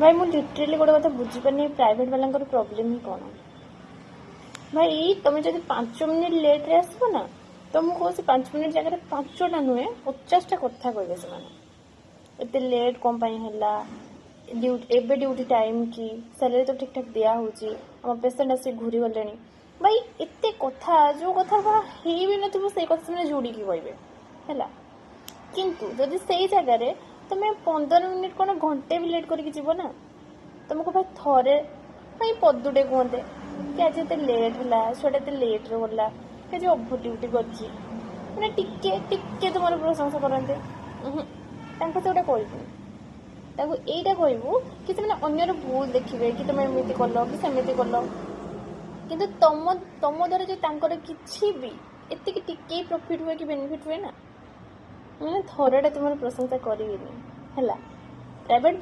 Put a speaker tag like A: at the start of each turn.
A: भाई मुझे लिटरेली गोटे कथा बुझीपारे प्राइवेट वाला प्रोब्लेम ही कौन भाई तुम जब 5 मिनिट लेट रे आसब ना तो मुझे कौन 5 मिनिट जगह 5टा नुहे 50टा कथा कहे से लेट कौन ड्यूटी टाइम की सैलरी तो ठीक ठाक दिया होम पेसेंट आस घूरी गले भाई एत कथा जो कथा कौन हो भी न से कथा से जोड़ी कहे है किंतु जदि से जगार तुम 15 मिनिट कौन घंटे भी लेट करके जीव ना तुमको भाई थरे भाई पदुटे कहते कि आज एत लेट है छुआ एत लेट रे गला कि ओभर ड्यूटी कर टिके तुम प्रशंसा करते से गोटे कहबू यहीटा कहबू कि अन्यर भूल देखिए कि तुम एमती कल कि सेमती कल कि तुम द्वारा जो किसी भी एति टिके प्रॉफिट हुए कि बेनिफिट हुए ना मैंने थरटा तुम प्रशंसा करी है प्राइवेट